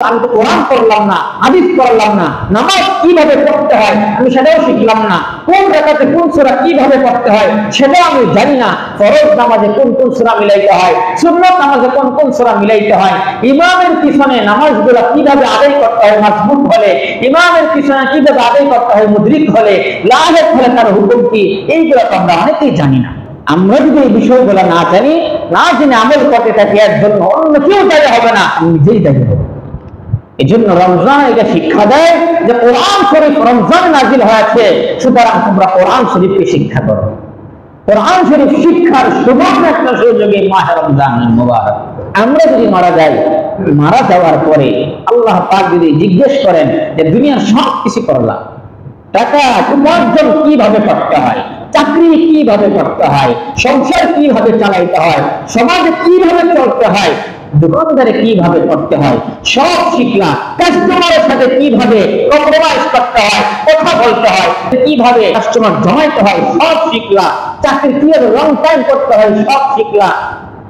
আমি তো কোরআন পড়লাম না, হাদিস পড়লাম না, নামাজ কিভাবে পড়তে হয় আমি সেটাও শিখলাম না, কোন রাকাতে কোন সূরা কিভাবে পড়তে হয় সেটাও আমি জানি না, ফরজ নামাজে কোন কোন সূরা মিলাইতে হয়, সুন্নাত নামাজে কোন কোন সূরা মিলাইতে হয়, ইমামের পিছনে নামাজগুলো কিভাবে আদায় করতে হয় মাযবুত হলে, ইমামের পিছনে কিভাবে আদায় করতে হয় মুদরিক হলে, লাহেক হলে তার হুকুম কি, এইগুলো তো আমরা অনেকেই জানি না। আমরা যদি এই বিষয়গুলো না জানি, না জেনে আমল করতে থাকি, এর জন্য অন্য কেউ দায়ী হবে না, আমি নিজেই দায়ী হব। এই জন্য রমজান এটা শিক্ষা দেয় যে কোরআন শরীফ রমজানে নাজিল হয়েছে, সুতরাং তোমরা কোরআন শরীফকে শিক্ষা করো। কোরআন শরীফ শিক্ষার সুবর্ণ একটা সুযোগে মাহে রমজান মুবারক। আমরা যদি মারা যাই, মারা যাওয়ার পরে আল্লাহ পাক যদি জিজ্ঞেস করেন যে দুনিয়ার সব কিছু করলাম, টাকা উপার্জন কিভাবে করতে হয়, চাকরি কিভাবে করতে হয়, সংসার কিভাবে চালাইতে হয়, সমাজে কিভাবে চলতে হয়, দোকানদারে কিভাবে করতে হয়, সব শিখলা, কাস্টমারের সাথে কিভাবে কম্প্রোমাইজ করতে হয়, কথা বলতে হয়, কিভাবে কাস্টমার জমাইতে হয়, সব শিখলা, চাকরি কিভাবে লং টাইম করতে হয়, সব শিখলা।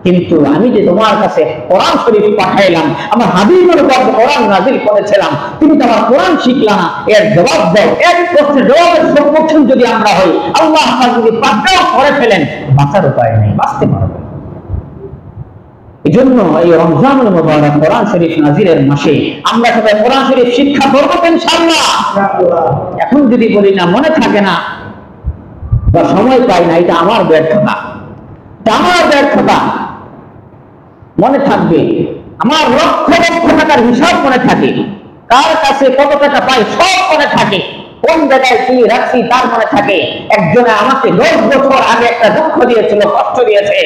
কিন্তু আমি যে তোমার কাছে কোরআন শরীফ পাঠাইলাম, আমার হাবিবের উপর কোরআন নাযিল করেছিলাম, তুমি তো আমার কোরআন শিখলা না, এর জবাব দাও। এক প্রশ্নের জবাবের সম্মুখীন যদি আমরা হই, আল্লাহ পাক যদি পাকড়াও করে ফেলেন, বাঁচার উপায় নেই, বাঁচতে পারবো। এজন্য এই রমজানুল মুবারক কোরআন শরীফ নাজিলের মাসে আমরা সবাই কোরআন শরীফ শিক্ষা করব ইনশাআল্লাহ। এখন যদি বলি না, মনে থাকে না বা সময় পাই না, এটা আমার ব্যর্থতা, এটা আমার ব্যর্থতা। মনে থাকবে, আমার লক্ষ লক্ষ টাকার হিসাব মনে থাকে, কার কাছে কত টাকা পাই সব মনে থাকে, কোন জায়গায় কি রাখছি তার মনে থাকে। একজনে আমাকে 10 বছর আগে একটা দুঃখ দিয়েছিল, কষ্ট দিয়েছে,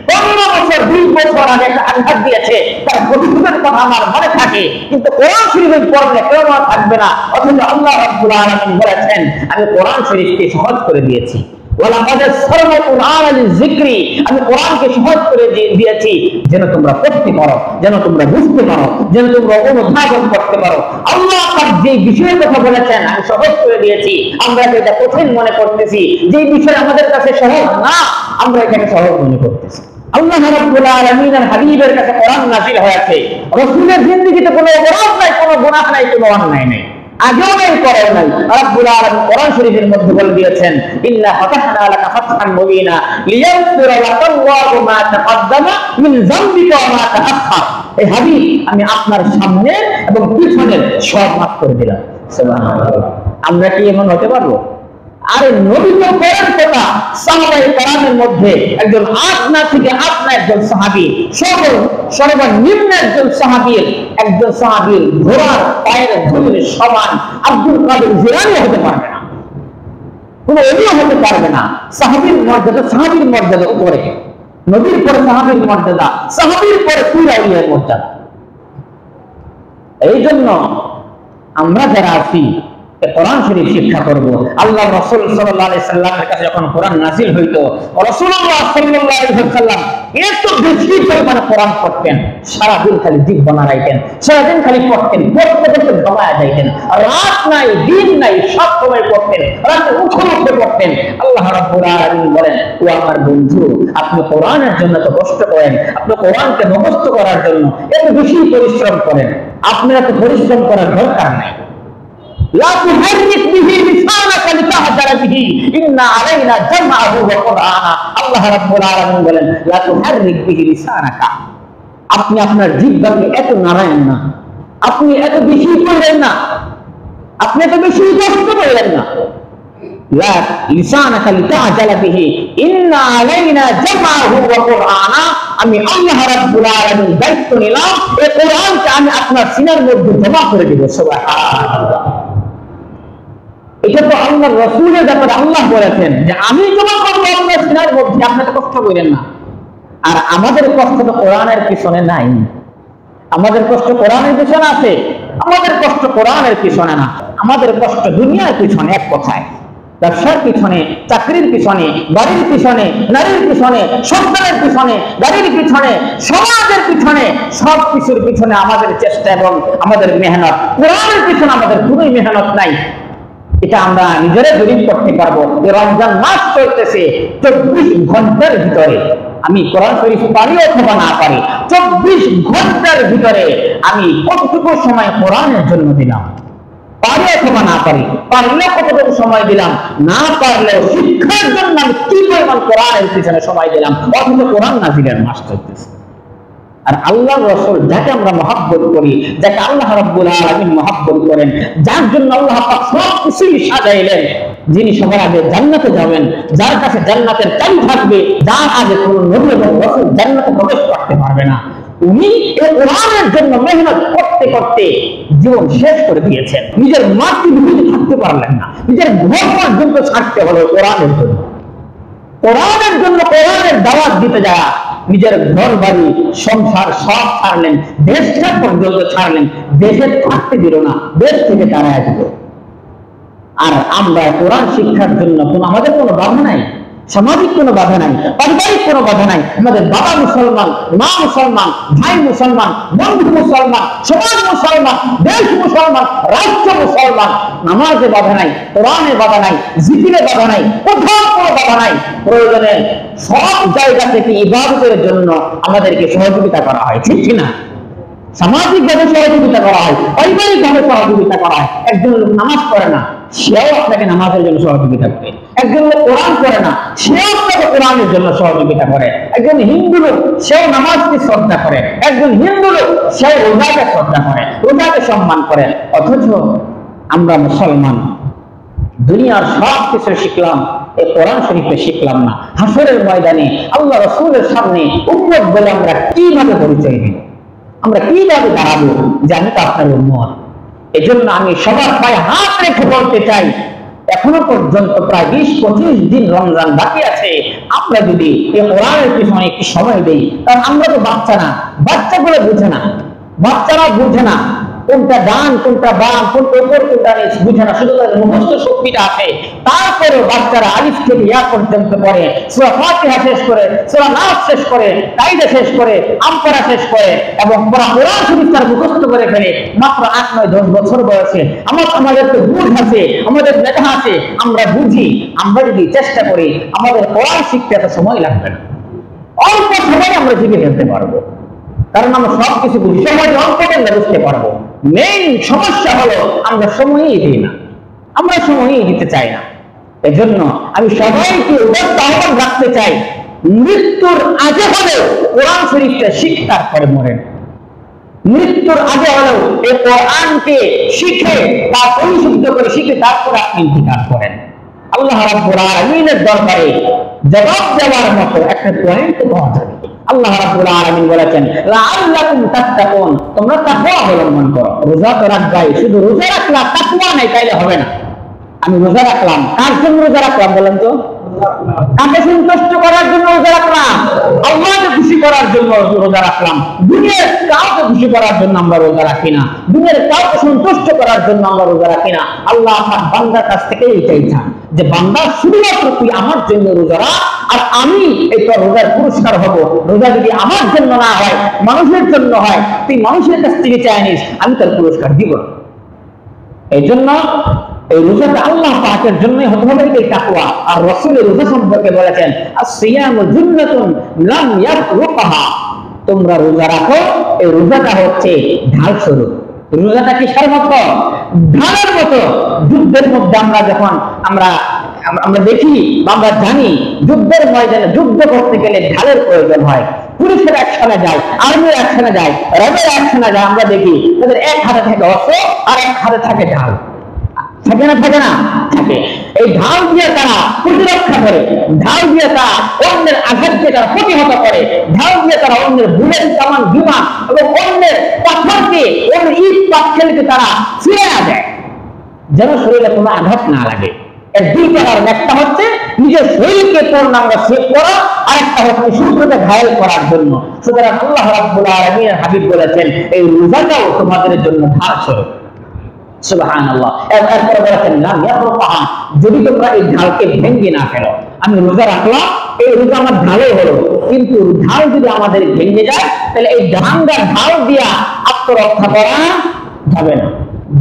15 বছর 20 বছর আগে একটা আঘাত দিয়েছে, তার প্রতিশোধের কথা আমার মনে থাকে, কিন্তু কোরআন শরীফ পড়লে কেউ মনে থাকবে না। অথচ আল্লাহ রাব্বুল আলামিন বলেছেন, আমি কোরআন শরীফকে সহজ করে দিয়েছি, আমি কোরআনকে সহজ করে দিয়েছি যেন তোমরা পড়তে পারো, যেন তোমরা বুঝতে পারো, যেন তোমরা অনুধাবন করতে পারো। আল্লাহ পাক যে বিষয়ের কথা বলেছেন আমি সহজ করে দিয়েছি, আমরা এটা কঠিন মনে করতেছি, যে বিষয় আমাদের কাছে সহজ না আমরা এটাকে সহজ মনে করতেছি। আল্লাহ রাব্বুল আলামিনের হাবিবের কাছে কোরআন নাযিল হয়েছে, রাসূলের জিন্দেগিতে কোনো অপরাধ নাই, কোনো গুনাহ নাই, কোনো অন্যায় নাই, আগেও নাই পরেও নাই। রাব্বুল আলামিন কোরআন শরীফের মধ্যে বলে দিয়েছেন, ইন্না ফাতাহনা লাকা ফাতহান মুবিনা লিয়াগফিরা লাকাল্লাহু মা তাকাদ্দামা মিন যামবিকা ওয়া মা তাআখার। এই হাবিব, আমি আপনার সামনে এবং পিছনের সব মাফ করে দিলাম। সুবহানাল্লাহ। আমরা কি এমন হতে পারবো? আরে নবী তো কোরআন কথা, সাহাবায়ে কেরামের মধ্যে একজন আপনা থেকে আপনা একজন সাহাবী, সর্বনিম্ন একজন সাহাবীর ঘোড়ার পায়ের ধুলির সমান আব্দুল কাদের জিলানী হতে পারবে না, কোনো ওলিও হতে পারবে না। সাহাবীর মর্যাদা উপরে, নবীর পরে সাহাবীর মর্যাদা, সাহাবীর পরে পুরা ওলিয়ার মর্যাদা। এই জন্য আমরা যারা আছি কোরআন শরীফ শিক্ষা করব। আল্লাহ রাসূল সাল্লাল্লাহু আলাইহি সাল্লামের কাছে যখন কোরআন নাযিল হইতো, রাসূলুল্লাহ সাল্লাল্লাহু আলাইহি সাল্লাম এত বেশি পরিমাণে কোরআন পড়তেন, সারা দিন খালি জিহ্বা নাড়াইতেন, সারা দিন খালি পড়তেন, পড়তে ঘুমায়া যাইতেন, রাত নাই দিন নাই সব সময় পড়তেন, রাতে উঠে পড়তেন। আল্লাহ রাব্বুল আলামিন বলেন, ও আমার বন্ধু, আপনি কোরআনের জন্য তো কষ্ট করেন, আপনি কোরআনকে মুখস্থ করার জন্য এত বেশি পরিশ্রম করেন, আপনার তো পরিশ্রম করার দরকার নাই। لا تحرك به لسانك لتهجر به إن علينا جمعه وقرآنه। আল্লাহ রাব্বুল আলামিন বলেন, لا تحرك به لسانك, আপনি আপনার জিহ্বাকে এত নাড়ায়েন না, আপনি এত বেশি করেন না, আপনি এত বেশি কষ্ট করেন না। لا لسانك لتهجر به إن علينا جمعه وقرآنه। আমি আল্লাহ রাব্বুল আলামিন দায়িত্ব নিলাম, এই কোরআনকে আমি আপনার সিনার মধ্যে জমা করে দেব। সুবহানাল্লাহ। এটা তো আল্লাহর রাসূলের ব্যাপারে আল্লাহ বলেছেন যে আমি জমা করব আপনার সিনার মধ্যে, আপনি তো কষ্ট করেন না। আর আমাদের কষ্ট তো কোরআনের পিছনে নাই, আমাদের কষ্ট কোরআনের পিছনে আছে, আমাদের কষ্ট কোরআনের পিছনে না, আমাদের কষ্ট দুনিয়ার পিছনে। এক কথায় ব্যবসার পিছনে, চাকরির পিছনে, বাড়ির পিছনে, নারীর পিছনে, সন্তানের পিছনে, গাড়ির পিছনে, সমাজের পিছনে, সব কিছুর পিছনে আমাদের চেষ্টা এবং আমাদের মেহনত। কোরআনের পিছনে আমাদের কোনো মেহনত নাই। এটা আমরা নিজেরা দলিল করতে পারবো। রমজান মাস চলতেছে 24 ঘন্টার ভিতরে আমি কোরআন শরীফ পারি অথবা না পারি, 24 ঘন্টার ভিতরে আমি কতটুকু সময় কোরআনের জন্য দিলাম, পারি অথবা না পারি, পারলে কতটুকু সময় দিলাম, না পারলেও শিক্ষার জন্য আমি কি পরিমাণ কোরআনের পিছনে সময় দিলাম, অথচ কোরআন নাজিলের মাস চলতেছে। আর আল্লাহর রাসূল যাকে আমরা মহব্বত করি, যাকে আল্লাহ রাব্বুল আলামিন মহব্বত করেন, যার জন্য আল্লাহ পাক সব কিছুই সাজাইলেন, যিনি সবার আগে জান্নাতে যাবেন, যার কাছে জান্নাতের চাবি থাকবে, যার আগে কোনো নবী এবং রাসূল জান্নাতে প্রবেশ করতে পারবে না, উনি এই কোরআনের জন্য মেহনত করতে করতে জীবন শেষ করে দিয়েছেন। নিজের মাতৃভূমিতে থাকতে পারলেন না, নিজের ঘর পর্যন্ত ছাড়তে হলো কোরআনের জন্য। কোরআনের জন্য কোরআনের দাওয়াত দিতে যায় নিজের ঘর বাড়ি সংসার সব ছাড়লেন, দেশটা পর্যন্ত ছাড়লেন, দেশে থাকতে দিল না, দেশ থেকে তাড়ায় দিল। আর আমরা কোরআন শিক্ষার জন্য আমাদের কোনো বাধা নাই, সামাজিক কোনো বাধা নাই, পারিবারিক কোনো বাধা নাই। আমাদের বাবা মুসলমান, মা মুসলমান, ভাই মুসলমান, বন্ধু মুসলমান, সমাজ মুসলমান, দেশ মুসলমান, রাষ্ট্র মুসলমান। নামাজে বাধা নাই, কোরআনে বাধা নাই, জিকিরে বাধা নাই, কোথাও কোনো বাধা নাই। প্রয়োজনে সব জায়গা থেকে ইবাদতের জন্য আমাদেরকে সহযোগিতা করা হয়, ঠিক কিনা? সামাজিক ভাবে সহযোগিতা করা হয়, পারিবারিক ভাবে সহযোগিতা করা হয়। একজন লোক নামাজ পড়ে না, সেও আপনাকে নামাজের জন্য সহযোগিতা করে। একজন লোক কোরআন পড়ে না, সেও আপনাকে কোরআনের জন্য সহযোগিতা করে। একজন হিন্দু লোক, সেও নামাজকে শ্রদ্ধা করে। একজন হিন্দু লোক, সেও রোজাকে শ্রদ্ধা করে, রোজাকে সম্মান করে। অথচ আমরা মুসলমান দুনিয়ার সব কিছু শিখলাম, এই কোরআন শরীফে শিখলাম না। হাসরের ময়দানে আল্লাহ রাসূলের সামনে উম্মত বলে আমরা কিভাবে পরিচয় দিব? আমরা কিভাবে দাঁড়াবো যে আমি তো আপনার উম্মত? এজন্য আমি সবার পায়ে হাত রেখে বলতে চাই, এখনো পর্যন্ত প্রায় 20-25 দিন রমজান বাকি আছে। আমরা যদি এই কোরআনের পিছনে একটু সময় দেই, কারণ আমরা তো বাচ্চা না, বাচ্চাগুলো বুঝে না, বাচ্চারা বুঝে না কোনটা ডান কোনটা বাম, কোনটা উপর কোনটা নিচ, বুঝে না। শুধু তাদের মুখস্থ শক্তিটা আছে, তারপরেও বাচ্চারা আলিফ থেকে ইয়া পর্যন্ত পড়ে, সূরা ফাতিহা শেষ করে, সূরা নাস শেষ করে, কায়দা শেষ করে, আমপারা শেষ করে, এবং পুরো কোরআন শরীফ তার মুখস্থ করে ফেলে মাত্র 8-9-10 বছর বয়সে। আমাদের তো বুঝ আছে, আমাদের মেধা আছে, আমরা বুঝি। আমরা যদি চেষ্টা করি, আমাদের কোরআন শিখতে এত সময় লাগবে না, অল্প সময় আমরা শিখে ফেলতে পারবো। কারণ আমরা সবকিছু বুঝি, সময় অল্প করলে বুঝতে পারবো। মেইন সমস্যা হলো আমরা সময়ই দিই না, আমরা সময়ই দিতে চাই না। এজন্য আমি সবাইকে উদাত্ত আহ্বান রাখতে চাই, মৃত্যুর আগে হলেও কোরআন শরীফটা শিক্ষার পরে মরেন। মৃত্যুর আগে হলেও এই কোরআনকে শিখে তা পরিশুদ্ধ করে শিখে তারপর আপনি ইন্তিকাল করেন। আল্লাহ রাব্বুল আলামিনের দরবারে জবাব দেওয়ার মতো একটা পয়েন্ট পাওয়া যাবে। আল্লাহ রাব্বুল আলামিন বলেছেন, লাআল্লাকুম তাত্তাকুন, তোমরা তাকওয়া অবলম্বন করো। রোজা তো রাখবাই, শুধু রোজা রাখলা তাকওয়া নাই তাইলে হবে না। আমি রোজা রাখলাম, কার জন্য রোজা রাখলাম বলেন তো? কাকে সন্তুষ্ট করার জন্য রোজা রাখলাম? আল্লাহকে খুশি করার জন্য রোজা রাখলাম। দুনিয়ার কাউকে খুশি করার জন্য আমরা রোজা রাখি না, দুনিয়ার কাউকে সন্তুষ্ট করার জন্য আমরা রোজা রাখি না। আল্লাহ আপনার বান্দার কাছ থেকে এটাই চান যে বান্দা শুধুমাত্র তুই আমার জন্য রোজা রাখ, আর আমি এই তোর রোজার পুরস্কার হব। রোজা যদি আমার জন্য না হয়, মানুষের জন্য হয়, তুই মানুষের কাছ থেকে চাই নিস, আমি তোর পুরস্কার দিব। এই জন্য এই রোজাটা আল্লাহ পাকের জন্যই হতে হবে, এই তাকওয়া। আর রাসূলের রোজা সম্পর্কে বলেছেন, আস-সিয়ামু জুন্নাতুন লাম ইয়াফরুকহা, তোমরা রোজা রাখো, এই রোজাটা হচ্ছে ঢাল স্বরূপ। রোজাটা কি সার্বত্র ঢালের মতো। যুদ্ধের মধ্যে আমরা যখন আমরা দেখি বা আমরা জানি, যুদ্ধের ময়দানে যুদ্ধ করতে গেলে ঢালের প্রয়োজন হয়। পুলিশের অ্যাকশনে যায়, আর্মির অ্যাকশনে যায়, র্যাবের অ্যাকশনে যায়, আমরা দেখি তাদের এক হাতে থাকে অস্ত্র আর এক হাতে থাকে ঢাল। থাকে না? থাকে না? থাকে। এই ঢাল দিয়ে তারা প্রতিরক্ষা করে, ঢাল দিয়ে তারা অন্যের আঘাতকে তারা প্রতিহত করে, ঢাল দিয়ে তারা অন্যের বুলেট কামান বিমান এবং অন্যের পাথরকে, অন্যের ইট পাথরকে তারা ফিরে দেয়, যেন শরীরে কোনো আঘাত না লাগে। এর দুইটা কারণ, একটা হচ্ছে নিজের শরীরকে পূর্ণাঙ্গ সেভ করা, আর একটা হচ্ছে শত্রুকে ঘায়েল করার জন্য। সুতরাং আল্লাহ রাব্বুল আলামিনের হাবিব বলেছেন, এই রোজাটাও তোমাদের জন্য ঢাল স্বরূপ। সুবহানাল্লাহ। এরপরে বলেছেন, লাম ইয়াফরুকহা, যদি তোমরা এই ঢালকে ভেঙে না ফেলো। আমি রোজা রাখলাম, এই রোজা আমার ঢালে হলো, কিন্তু ঢাল যদি আমাদের ভেঙে যায়, তাহলে এই ভাঙ্গা ঢাল দিয়া আত্মরক্ষা করা যাবে না।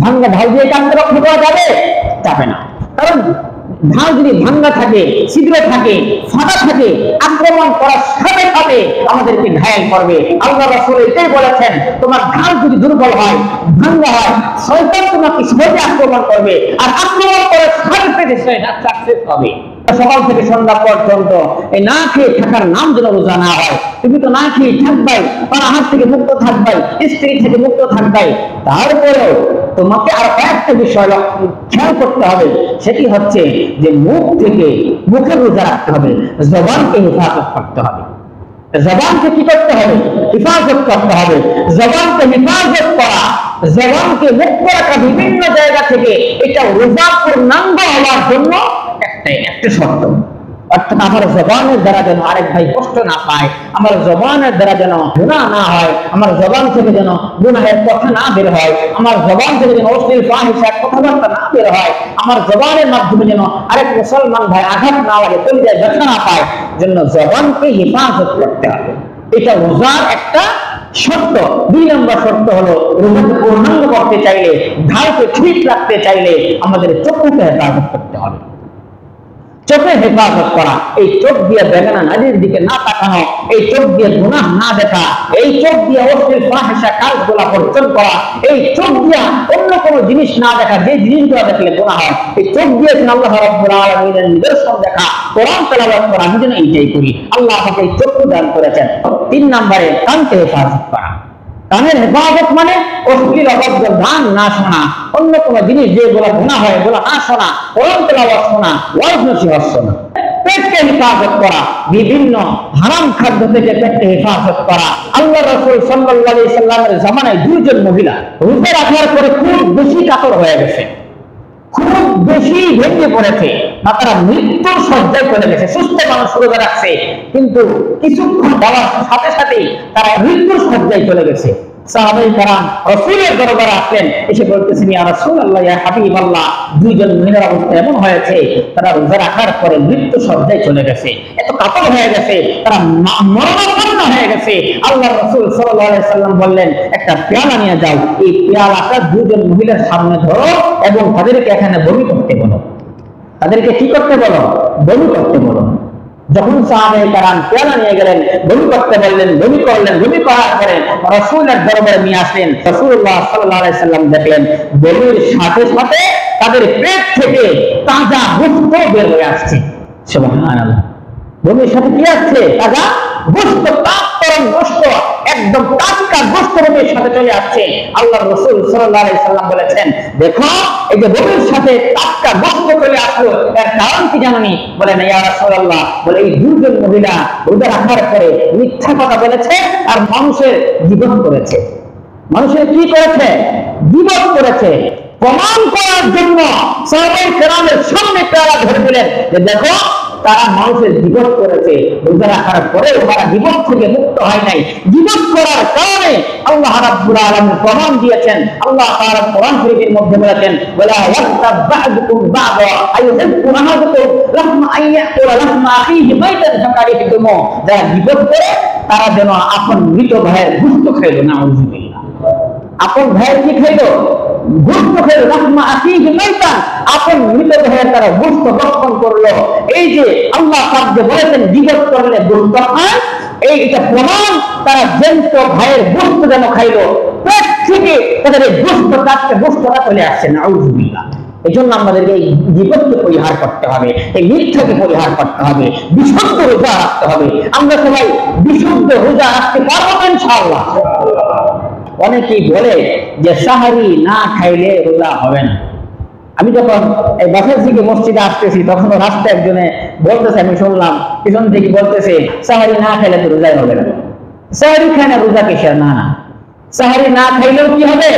ভাঙ্গা ঢাল দিয়ে আত্মরক্ষা করা যাবে না। কারণ ঢাল যদি ভাঙ্গা থাকে, ছিদ্র থাকে, ফাটা থাকে, আক্রমণ করার সাথে সাথে আমাদেরকে ঘায়েল করবে। আল্লাহ রাসূল এটাই বলেছেন, তোমার ঢাল যদি দুর্বল হয়, ভাঙ্গা হয়, শয়তান তোমাকে সহজে আক্রমণ করবে, আর আক্রমণ করার সাথে সাথে শয়তান সাকসেস হবে। সকাল থেকে সন্ধ্যা পর্যন্ত এই না খেয়ে থাকার নাম যেন রোজা না হয়। তুমি তো না খেয়ে থাকবাই, পানাহার থেকে মুক্ত থাকবাই, স্ত্রী থেকে মুক্ত থাকবাই, তারপরেও তোমাকে আর একটা বিষয় খেয়াল করতে হবে, সেটি হচ্ছে যে মুখ থেকে, মুখের রোজা রাখতে হবে, জবানকে হেফাজত করতে হবে। জবানকে কি করতে হবে? হেফাজত করতে হবে। জবানকে হেফাজত করা, জবানকে মুক্ত রাখা বিভিন্ন জায়গা থেকে, এটা রোজা পূর্ণাঙ্গ হওয়ার জন্য একটা শর্ত। অর্থাৎ আমার জবানের দ্বারা যেন আরেক ভাই কষ্ট না পায়, আমার জবানের দ্বারা যেন গুনাহ না হয়, আমার জবান থেকে যেন গুনাহের কথা না বের হয়, আমার জবান থেকে যেন অশ্লীল ফাহিশা কথাবার্তা না বের হয়, আমার জবানের মাধ্যমে যেন আরেক মুসলমান ভাই আঘাত না লাগে, কলিজায় ব্যথা না পায়, জন্য জবানকে হেফাজত করতে হবে। এটা রোজার একটা শর্ত। 2 নম্বর শর্ত হলো, রোজাকে পূর্ণাঙ্গ করতে চাইলে, ঢালকে ঠিক রাখতে চাইলে আমাদের চোখকে হেফাজত করতে হবে। চোখে হেফাজত করা, এই চোখ দিয়ে বেগানা নারীর দিকে না তাকানো, এই চোখ দিয়ে গুনাহ না দেখা, এই চোখ দিয়ে অশ্লীল ফাহিশা কাজগুলো বর্জন করা, এই চোখ দিয়ে অন্য কোনো জিনিস না দেখা, যে জিনিসগুলো দেখলে গুনাহ হয়, এই চোখ দিয়ে আল্লাহ রাব্বুল আলামিনের নিদর্শন দেখা, কোরআন তেলাওয়াত করা, আমি যেন এইটাই করি। আল্লাহ আমাকে এই চক্ষু দান করেছেন। 3 নম্বরে কানকে হেফাজত করা। কানের হেফাজত মানে অশ্লীল অবাধ্য গান না শোনা, অন্য কোনো জিনিস যেগুলো গুনাহ হয় এগুলো না শোনা, কোরআন তেলাওয়াত শোনা, ওয়াজ নসিহত শোনা। পেটকে হেফাজত করা, বিভিন্ন হারাম খাদ্য থেকে পেটকে হেফাজত করা। আল্লাহ রাসূল সাল্লাল্লাহু আলাইহি সাল্লামের জামানায় 2 জন মহিলা রোজা রাখার পরে খুব বেশি কাতর হয়ে গেছে, খুব বেশি ভেঙে পড়েছে, বা তারা মৃত্যুর শয্যায় চলে গেছে। সুস্থ মানুষ রোজা রাখছে, কিন্তু কিছুক্ষণ যাওয়ার সাথে সাথেই তারা মৃত্যুর শয্যায় চলে গেছে। সাহাবায়ে কেরাম রাসূলের দরবারে আসলেন, এসে বলতেছেন, ইয়া রাসূলুল্লাহ, ইয়া হাবিবাল্লাহ, 2 জন মহিলার অবস্থা এমন হয়েছে, তারা রোজা রাখার পরে মৃত্যু শয্যায় চলে গেছে, এত কাতর হয়ে গেছে, তারা মরণাপন্ন হয়ে গেছে। আল্লাহ রাসূল সাল্লাল্লাহু আলাইহি সাল্লাম বললেন, একটা পেয়ালা নিয়ে যাও, এই পেয়ালাটা 2 জন মহিলার সামনে ধরো এবং তাদেরকে এখানে বমি করতে বলো। তাদেরকে কি করতে বলো? বমি করতে বলো। যখন সাহাবায়ে কেরাম পেয়ালা নিয়ে গেলেন, বমি করতে বললেন, বমি করলেন, বমি করার পরে রাসূলের দরবারে নিয়ে আসলেন। রাসূলুল্লাহ সাল্লাল্লাহু আলাইহি সাল্লাম দেখলেন বমির সাথে সাথে তাদের পেট থেকে তাজা গোশত বের হয়ে আসছে। সুবহানাল্লাহ। বমির সাথে কি আসছে? তাজা গোশত, তাজা গোশত, একদম টাটকা গোশত বমির সাথে চলে আসছে। আল্লাহ রাসূল সাল্লাল্লাহু আলাইহি সাল্লাম বলেছেন, দেখো এই যে বমির সাথে টাটকা গোশত চলে আসলো, এর কারণ কি জানেন? বলেন, ইয়া রাসূলুল্লাহ, বলে এই 2 জন মহিলা রোজা রাখার পরে মিথ্যা কথা বলেছে আর মানুষের গীবত করেছে। মানুষের কি করেছে? গীবত করেছে। প্রমাণ করার জন্য সাহাবায়ে কেরামের সামনে পেয়ালা ধরে দিলেন যে দেখো, তারা মানুষের গীবত করেছে, রোজা রাখার পরে তারা গীবত থেকে মুক্ত হয় নাই। গীবত করার কারণে আল্লাহ রাব্বুল আলামিন প্রমাণ দিয়েছেন। আল্লাহ তাআলা কোরআন শরীফের মধ্যে বলেছেন, ওয়ালা ইয়াক্তাব বা'দুকুম বা'দা আইয়ুহিব্বু আহাদুকুম লাহমা আইয়াকুলা লাহমা আখিহি মাইতান ফাকারিহতুমু। যারা গীবত করে তারা যেন আপন মৃত ভাইয়ের গোশত খাইল। নাউযুবিল্লাহ। আপন ভাইয়ের কি খাইল? গোশত খাইল। লাহমা আখিহি মাইতান, আপন মৃত ভাইয়ের তারা গোশত ভক্ষণ করলো। এই যে আল্লাহ পাক যে বলেছেন গীবত করলে গোশত খায়, এটা প্রমাণ তারা জ্যান্ত ভাইয়ের গোশত যেন খাইলো। পেট থেকে তাদের গোশত কাটতে গোশতটা চলে আসছে। নাউযুবিল্লাহ। এই জন্য আমাদেরকে এই গীবতকে পরিহার করতে হবে, এই মিথ্যাকে পরিহার করতে হবে, বিশুদ্ধ রোজা রাখতে হবে। আমরা সবাই বিশুদ্ধ রোজা রাখতে পারবো ইনশাআল্লাহ। অনেকেই বলে যে সাহারি না খাইলে রোজা হবে না। আমি যখন এই বাসার থেকে মসজিদে আসতেছি, তখন রাস্তায় একজনে বলতেছে, আমি শুনলাম পিছন থেকে বলতেছে, সাহারি না খাইলে তো রোজাই হবে না। সাহারি খায় না, রোজা কিসের? না না, সাহারি না খাইলেও কি হবে?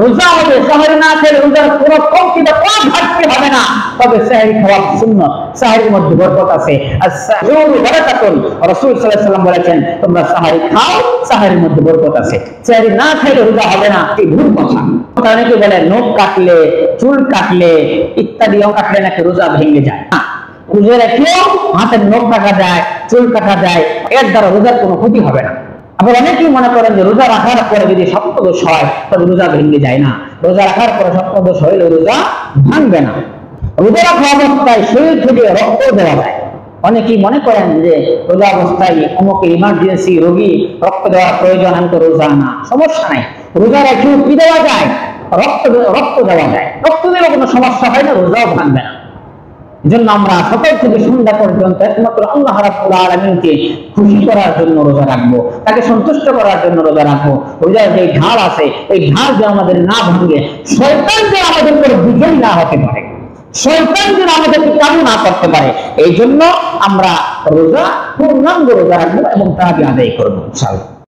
রোজা হবে। সাহারি না খেলে রোজার কোনো কমতি বা কোনো ঘাটতি হবে না। তবে সাহারি খাওয়া সুন্নাত, সাহারির মধ্যে বরকত আছে। আর সাহরু বারাকাতুন, রাসূল সাল্লাল্লাহু আলাইহি সাল্লাম বলেছেন, তোমরা সাহারি খাও, সাহারির মধ্যে বরকত আছে। সাহারি না খাইলে রোজা হবে না, এই ভুল কথা। অনেকে বলে নখ কাটলে, চুল কাটলে ইত্যাদিও কাটলে নাকি রোজা ভেঙে যায়। রোজা রেখেও হাতের নখ কাটা যায়, চুল কাটা যায়, এর দ্বারা রোজার কোনো ক্ষতি হবে না। আবার অনেকেই মনে করেন যে রোজা রাখার পরে যদি সপ্তদোষ হয় তবে রোজা ভেঙে যায় না। রোজা রাখার পরে সপ্তদোষ হইলে রোজা ভাঙবে না। রোজা রাখা অবস্থায় শরীর থেকে রক্ত দেওয়া যায়। অনেকেই মনে করেন যে রোজা অবস্থায় অমুক ইমার্জেন্সি রোগী রক্ত দেওয়ার প্রয়োজন, আমি তো রোজা না, সমস্যা নাই। রোজা রেখে কি দেওয়া যায়? রক্ত দেওয়া যায়। রক্ত দিলে কোনো সমস্যা হয় না, রোজাও ভাঙবে না। এজন্য আমরা সকাল থেকে সন্ধ্যা পর্যন্ত একমাত্র আল্লাহ রাব্বুল আলামিনকে খুশি করার জন্য রোজা রাখবো, তাকে সন্তুষ্ট করার জন্য রোজা রাখবো। রোজার যে ঢাল আছে, এই ঢাল যে আমাদের না ভাঙে, শয়তান যে আমাদের উপর বিজয়ী না হতে পারে, শয়তান যেন আমাদেরকে কাবু না করতে পারে, এই জন্য আমরা রোজা পূর্ণাঙ্গ রোজা রাখবো এবং তারাবি আদায় করবো ইনশাআল্লাহ।